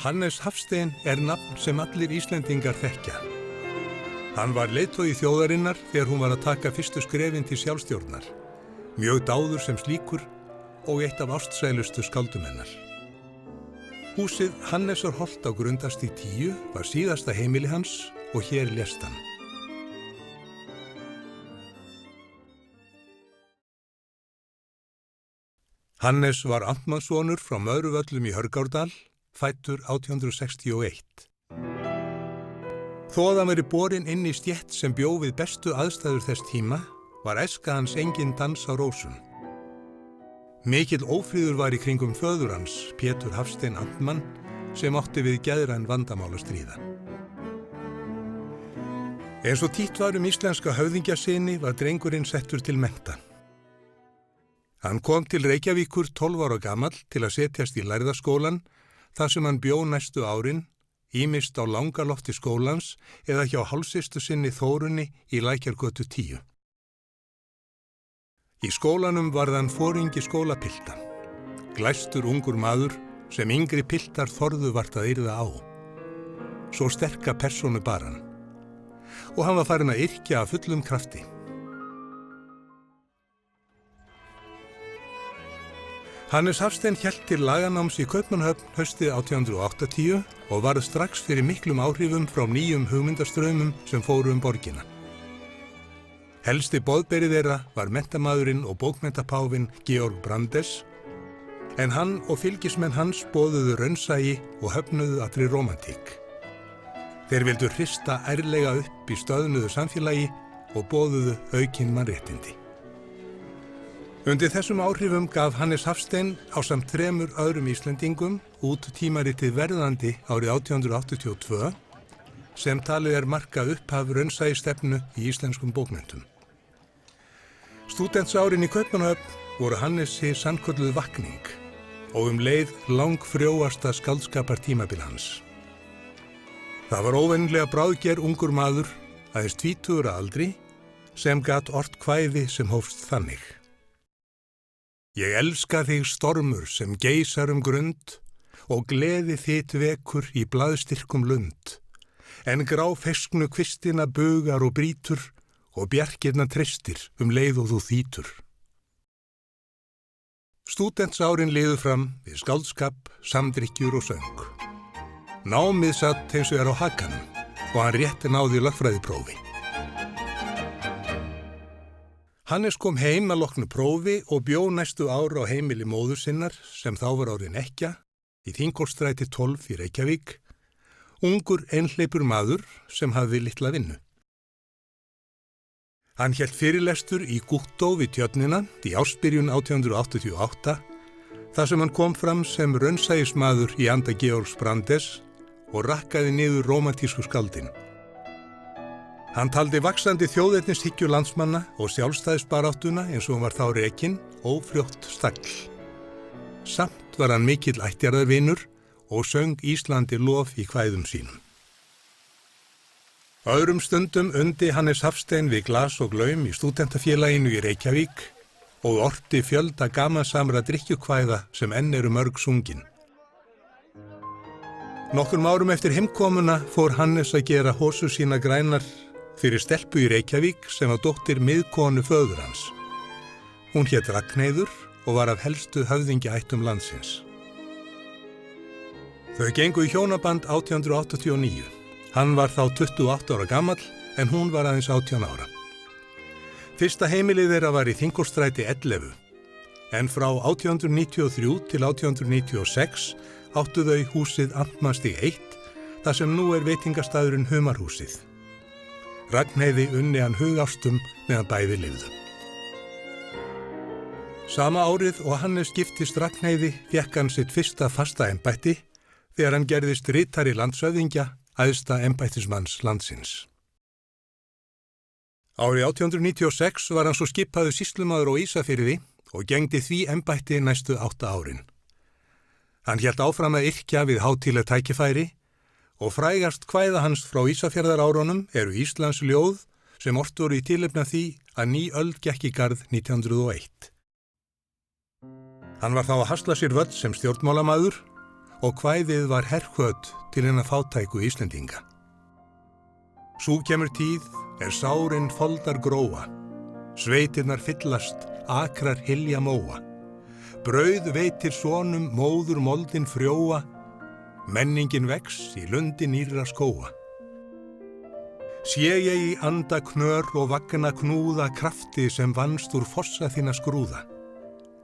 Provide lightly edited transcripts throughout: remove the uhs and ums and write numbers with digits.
Hannes Hafstein nafn sem allir Íslendingar þekkja. Hann var leiðtogi þjóðarinnar þegar hún var að taka fyrstu skrefin til sjálfstjórnar, mjög dáður sem slíkur og eitt af ástsælustu skáldum hennar. Húsið Hannesarholt á Grundastíg 10 var síðasta heimili hans og hér lést hann. Hannes var amtmannssonur frá Möðruvöllum í Hörgárdal, fæddur 1861. Þó að hann veri borinn inn í stétt sem bjó við bestu aðstæður þess tíma, var æska hans engin dans á rósum. Mikill ófríður var í kringum föður hans, Pétur Hafstein amtmann, sem átti við geðræn vandamál að stríða. Eins og títt var íslenska höfðingjasyni var drengurinn settur til mennta. Hann kom til Reykjavíkur 12 ára gamall til að setjast í lærðaskólann, þar sem hann bjó næstu árin, ýmist á langalofti skólans eða hjá hálfsystu sinni Þórunni í Lækjargötu 10. Í skólanum varð hann foringi skólapilta, glæstur ungur maður sem yngri piltar þorðu vart að yrða á. Svo sterka persónu bar hann. Og hann var farinn að yrkja af fullum krafti. Hannes Hafstein hélt til laganáms í Kaupmannahöfn haustið 1880 og varð strax fyrir miklum áhrifum frá nýjum hugmyndastraumum sem fóru borgina. Helsti boðberi þeirra var menntamaðurinn og bókmenntapáfinn Georg Brandes, en hann og fylgismenn hans boðuðu raunsæi og höfnuðu allri rómantík. Þeir vildu hrista ærlega upp í stöðnuðu samfélagi og boðuðu aukin mannréttindi. Undir þessum áhrifum gaf Hannes Hafstein ásamt 3 öðrum Íslendingum út tímaritið Verðandi árið 1882 sem talið marka upphaf raunsæistefnu í íslenskum bókmenntum. Stúdentsárin í Kaupmannahöfn voru Hannesi sannkölluð vakning og leið langfrjóasta skáldskapartímabil hans. Það var óvenjulega bráðger ungur maður, aðeins 20 að aldri, sem gat ort kvæði sem hófst þannig. Ég elska þig stormur sem geysar grund og gleði þitt vekur í blaðstyrkum lund, en gráfesknu kvistina bugar og brýtur og bjarkirna treystir leið og þú þýtur. Stúdentsárin liðu fram við skáldskap, samdrykkjur og söng. Námið satt eins og á hakanum og hann rétt náði lögfræðiprófi. Hannes kom heim að loknu prófi og bjó næstu ár á heimili móður sinnar sem þá var orðin ekkja í Þingholtsstræti 12 í Reykjavík, ungur einhleypur maður sem hafði litla vinnu. Hann hélt fyrirlestur í Gúttó við Tjörnina í ársbyrjun 1888, þar sem hann kom fram sem raunsæismaður í anda Georgs Brandes og rakkaði niður rómantísku skáldin. Hann taldi vaxandi þjóðernishyggju landsmanna og sjálfstæðisbaráttuna eins og hann var þá rekinn ófljótt stagl. Samt var hann mikill ættjarðarvinur og söng Íslandi lof í kvæðum sínum. Öðrum stundum undi Hannes Hafstein við glas og glaum í stúdentafélaginu í Reykjavík og orti fjölda gamansamra drykkjukvæða sem enn eru mörg sungin. Nokkrum árum eftir heimkomuna fór Hannes að gera hósur sína grænar fyrir stelpu í Reykjavík sem var dóttir miðkonu föður hans. Hún hét Ragnheiður og var af helstu höfðingjaættum landsins. Þau gengu í hjónaband 1889. Hann var þá 28 ára gamall en hún var aðeins 18 ára. Fyrsta heimilið þeirra var í Þingholtsstræti 11, en frá 1893 til 1896 áttu þau húsið Amtmannsstíg 1, þar sem nú veitingastaðurinn Humarhúsið. Ragnheiði unni hann hugástum meðan bæði lifðu. Sama árið og Hannes giftist Ragnheiði fékk hann sitt fyrsta fasta embætti þegar hann gerðist ritari landshöfðingja, æðsta embættismanns landsins. Árið 1896 var hann svo skipaður sýslumaður á Ísafirði og gegndi því embætti næstu 8 árin. Hann hélt áfram að yrkja við hátíðleg tækifæri og frægast kvæða hans frá Ísafjarðarárunum eru Íslands ljóð sem ort voru í tilefni af því að ný öld gekk í garð 1901. Hann var þá að hasla sér völl sem stjórnmálamaður og kvæðið var herhvöt til hinna fátæku Íslendinga. Sú kemur tíð sárin foldar gróa, sveitirnar fyllast, akrar hylja móa. Brauð veitir sonum móður moldin frjóa, menningin vex í lundi nýrra skóa. Sé ég í anda knör og vagna knúða krafti sem vannst úr fossa þína skrúða.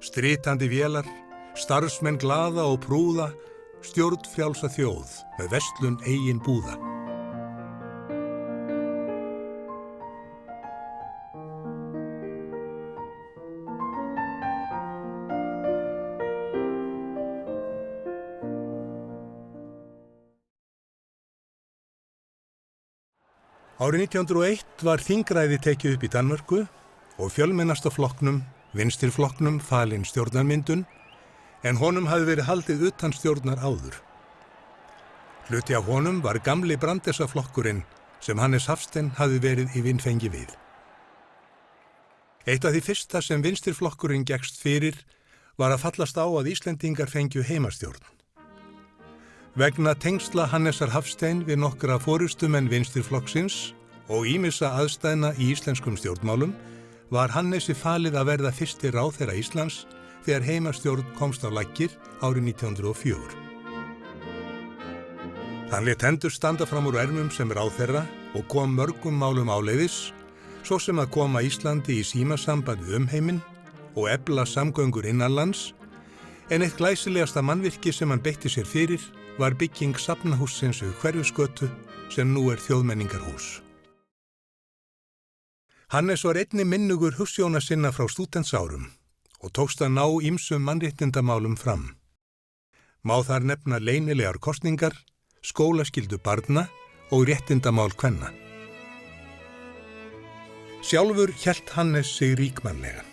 Stritandi vélar, starfsmenn glaða og prúða, stjórnfrjálsa þjóð með verslun eigin búða. Árið 1901 var þingræði tekið upp í Danmörku og fjölmennasta flokknum, Vinstriflokknum, falin stjórnarmyndun, en honum hafði verið haldið utan stjórnar áður. Hluti af honum var gamli Brandesaflokkurinn sem Hannes Hafstein hafði verið í vinfengi við. Eitt af því fyrsta sem Vinstriflokkurinn gekkst fyrir var að fallast á að Íslendingar fengju heimastjórn. Vegna tengsla Hannesar Hafstein við nokkra forystumenn Vinstriflokksins og ýmissa aðstæðna í íslenskum stjórnmálum var Hannesi falið að verða fyrsti ráðherra Íslands þegar heimastjórn komst á laggir árið 1904. Hann lét hendur standa fram úr ermum sem ráðherra og kom mörgum málum áleiðis, svo sem að koma Íslandi í símasamband við umheiminn og efla samgöngur innanlands, en eitt glæsilegasta mannvirki sem hann beitti sér fyrir var bygging safnahússins við Hverfisgötu sem nú þjóðmenningarhús. Hannes var einnig minnugur hugsjóna sinna frá stúdentsárum og tókst að ná ýmsum mannréttindamálum fram. Má þar nefna leynilegar kosningar, skólaskyldu barna og réttindamál kvenna. Sjálfur hélt Hannes sig ríkmannlega.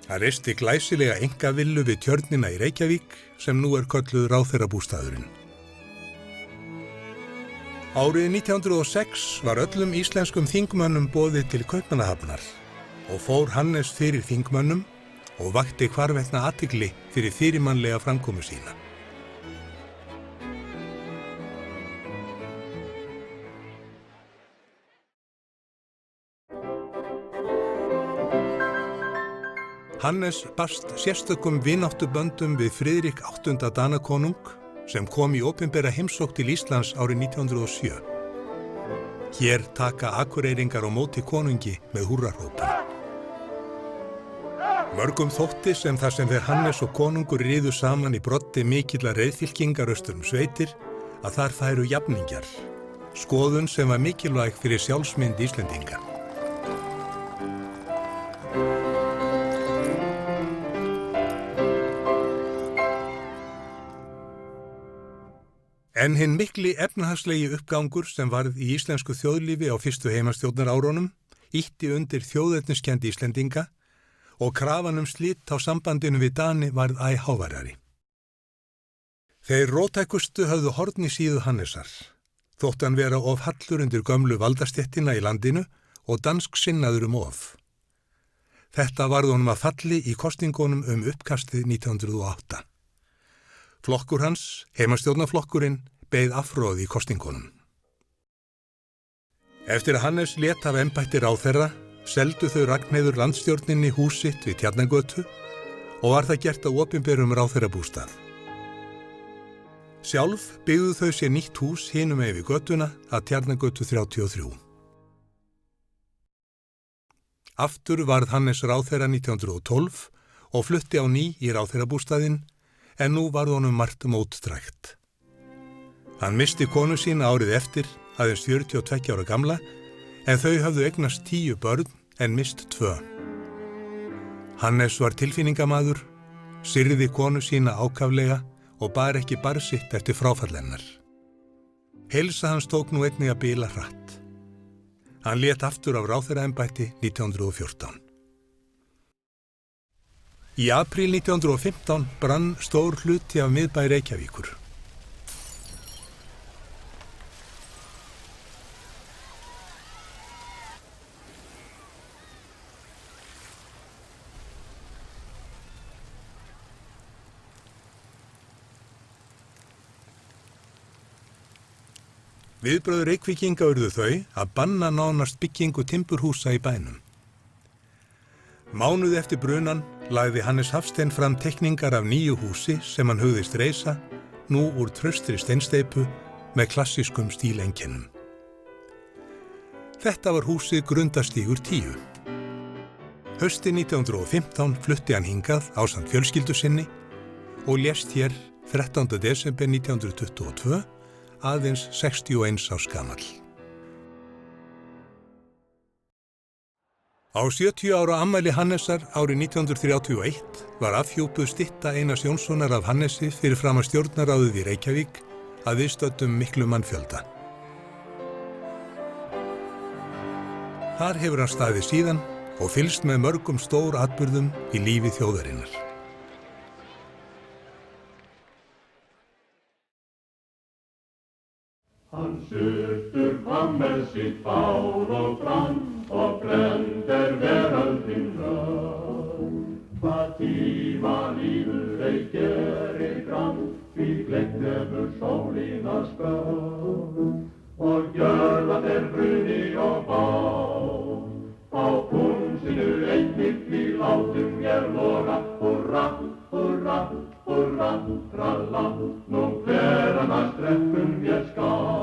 Hann reisti glæsilega einkavillu við tjörnina í Reykjavík sem nú kölluð ráðherrabústaðurinn. Árið 1906 var öllum íslenskum þingmönnum boðið til Kaupmannahafnar og fór Hannes fyrir þingmönnum og vakti hvarvetna athygli fyrir fyrirmannlega framkomu sína. Hannes barst sérstökum vináttuböndum við Friðrik VIII Danakonung sem kom í opinbera heimsókn til Íslands árið 1907. Hér taka Akureyringar á móti konungi með húrrahrópum. Mörgum þótti sem þar sem þeir Hannes og konungur riðu saman í broddi mikilla reiðfylkingar austur sveitir að þar færu jafningjar, skoðun sem var mikilvæg fyrir sjálfsmynd Íslendinga. En hinn mikli efnahagslegi uppgangur sem varð í íslensku þjóðlífi á fyrstu heimastjórnarárunum ýtti undir þjóðerniskennd Íslendinga og krafan slit á sambandinu við Dani varð æ háværari. Þeir róttækustu höfðu horn í síðu Hannesar, þótt hann vera of hallur undir gömlu valdastéttina í landinu og dansk sinnaður of. Þetta varð honum að falli í kosningunum uppkastið 1908. Flokkur hans, heimastjórnarflokkurinn, beið afróð í kosningunum. Eftir að Hannes lét af embætti ráðherra, seldu þau Ragnheiður landstjórninni hús sitt við Tjarnargötu og var það gert á opinberum ráðherrabústað. Sjálf byggðu þau sér nýtt hús hinum megin við götuna að Tjarnargötu 33. Aftur varð Hannes ráðherra 1912 og flutti á ný í ráðherrabústaðinn, en nú varð honum margt mótdrægt. Hann misti konu sína árið eftir, aðeins 42 ára gamla, en þau höfðu eignast 10 börn en mist 2. Hannes var tilfinningamaður, syrði konu sína ákaflega og bar ekki barn sitt eftir fráfall hennar. Heilsa hans tók nú einnig að bila hratt. Hann lét aftur af ráðherraembætti 1914. Í apríl 1915 brann stór hluti af miðbæ Reykjavíkur. Viðbrögð Reykvíkinga urðu þau að banna nánast byggingu timburhúsa í bænum. Mánuði eftir brunan lagði Hannes Hafstein fram teikningar af nýju húsi sem hann hugðist reisa, nú úr traustri steinsteypu með klassískum stíleinkennum. Þetta var húsið Grundastígur 10. Haustið 1915 flutti hann hingað ásamt fjölskyldu sinni og lést hér 13. desember 1922, aðeins 61 árs gamall. Á 70 ára afmæli Hannesar árið 1931 var afhjúpuð stytta Einars Jónssonar af Hannesi fyrir framan stjórnarráðið í Reykjavík að viðstöddum miklum mannfjölda. Þar hefur hann staðið síðan og fylgst með mörgum stór atburðum í lífi þjóðarinnar. Hann surtur fram með sitt bár og fram og brendir veröldin röð. Hvað tíma lífur ei gerir grann, því gleymt hefur sólin að spöð. Og gjörðan bruni og bát, á húsinu einnig því látum mér loga. Húrra, húrra, húrra, tralla, nú hver annars dreppum ég skal.